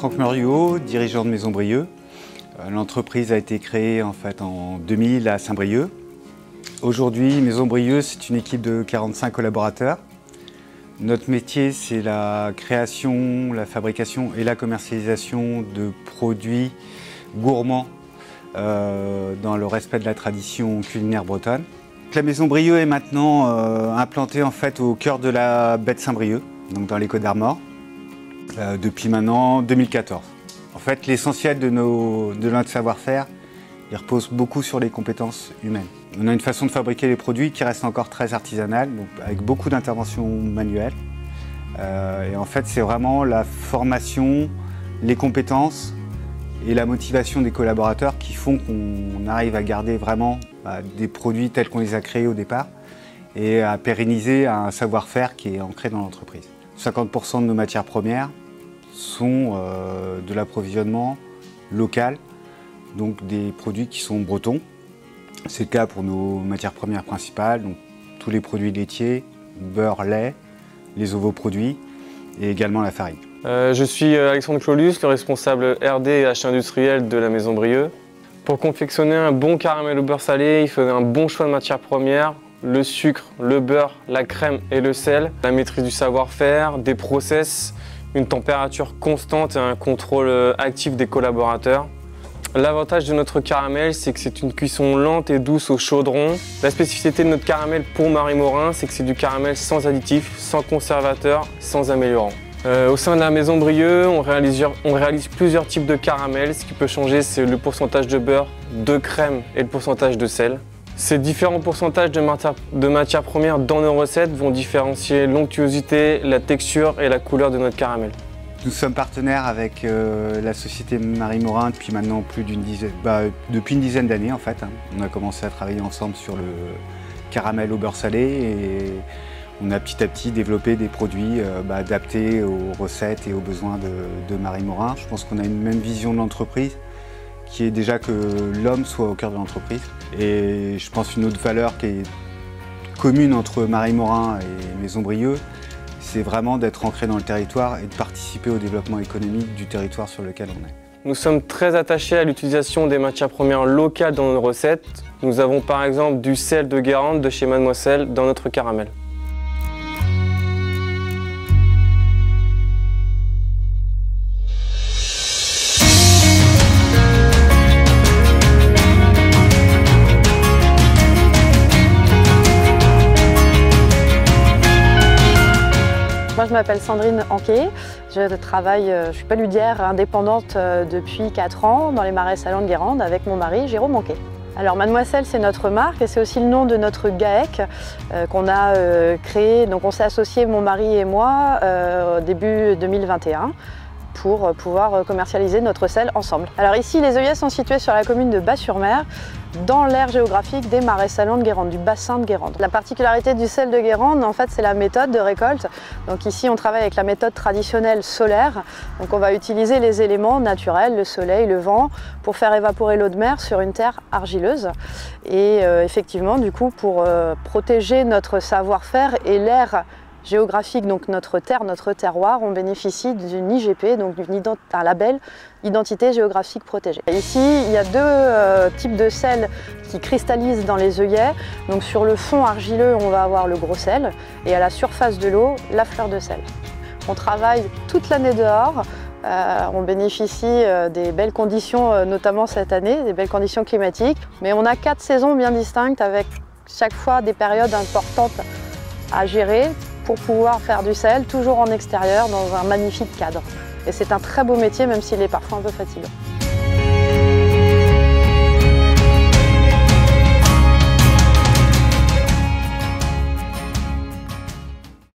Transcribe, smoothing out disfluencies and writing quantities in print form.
Franck Muriot, dirigeant de Maison Brieux. L'entreprise a été créée en 2000 à Saint-Brieuc. Aujourd'hui, Maison Brieux, c'est une équipe de 45 collaborateurs. Notre métier, c'est la création, la fabrication et la commercialisation de produits gourmands dans le respect de la tradition culinaire bretonne. La Maison Brieux est maintenant implantée au cœur de la baie de Saint-Brieuc, donc dans les Côtes-d'Armor, depuis maintenant 2014. En fait, l'essentiel de notre savoir-faire, il repose beaucoup sur les compétences humaines. On a une façon de fabriquer les produits qui reste encore très artisanale, donc avec beaucoup d'interventions manuelles. Et en fait, c'est vraiment la formation, les compétences et la motivation des collaborateurs qui font qu'on arrive à garder vraiment des produits tels qu'on les a créés au départ et à pérenniser un savoir-faire qui est ancré dans l'entreprise. 50% de nos matières premières sont de l'approvisionnement local, donc des produits qui sont bretons. C'est le cas pour nos matières premières principales, donc tous les produits laitiers, beurre, lait, les ovoproduits et également la farine. Je suis Alexandre Clolus, le responsable RD et achat industriel de la Maison Brieux. Pour confectionner un bon caramel au beurre salé, il faut un bon choix de matières premières, le sucre, le beurre, la crème et le sel, la maîtrise du savoir-faire, des process, une température constante et un contrôle actif des collaborateurs. L'avantage de notre caramel, c'est que c'est une cuisson lente et douce au chaudron. La spécificité de notre caramel pour Marie Morin, c'est que c'est du caramel sans additifs, sans conservateurs, sans améliorants. Au sein de la Maison Brieux, on réalise plusieurs types de caramel. Ce qui peut changer, c'est le pourcentage de beurre, de crème et le pourcentage de sel. Ces différents pourcentages de matières premières dans nos recettes vont différencier l'onctuosité, la texture et la couleur de notre caramel. Nous sommes partenaires avec la société Marie Morin depuis maintenant depuis une dizaine d'années en fait. On a commencé à travailler ensemble sur le caramel au beurre salé et on a petit à petit développé des produits adaptés aux recettes et aux besoins de Marie Morin. Je pense qu'on a une même vision de l'entreprise qui est déjà que l'homme soit au cœur de l'entreprise. Et je pense une autre valeur qui est commune entre Marie Morin et Maison Brieux, c'est vraiment d'être ancré dans le territoire et de participer au développement économique du territoire sur lequel on est. Nous sommes très attachés à l'utilisation des matières premières locales dans nos recettes. Nous avons par exemple du sel de Guérande de chez Mademoiselle dans notre caramel. Moi, je m'appelle Sandrine Anquet, je suis paludière indépendante depuis 4 ans dans les marais salants de Guérande avec mon mari Jérôme Anquet. Alors Mademoiselle, c'est notre marque et c'est aussi le nom de notre GAEC qu'on a créé. Donc on s'est associés, mon mari et moi, au début 2021 pour pouvoir commercialiser notre sel ensemble. Alors ici, les œillets sont situés sur la commune de Bas-sur-Mer, dans l'aire géographique des marais salants de Guérande, du bassin de Guérande. La particularité du sel de Guérande, en fait, c'est la méthode de récolte. Donc ici, on travaille avec la méthode traditionnelle solaire. Donc on va utiliser les éléments naturels, le soleil, le vent, pour faire évaporer l'eau de mer sur une terre argileuse. Et effectivement, du coup, pour protéger notre savoir-faire et l'aire géographique, donc notre terre, notre terroir, on bénéficie d'une IGP, donc un label Identité géographique protégée. Ici, il y a deux types de sel qui cristallisent dans les œillets. Donc sur le fond argileux, on va avoir le gros sel et à la surface de l'eau, la fleur de sel. On travaille toute l'année dehors. On bénéficie des belles conditions, notamment cette année, des belles conditions climatiques. Mais on a 4 saisons bien distinctes avec chaque fois des périodes importantes à gérer pour pouvoir faire du sel, toujours en extérieur, dans un magnifique cadre. Et c'est un très beau métier, même s'il est parfois un peu fatigant.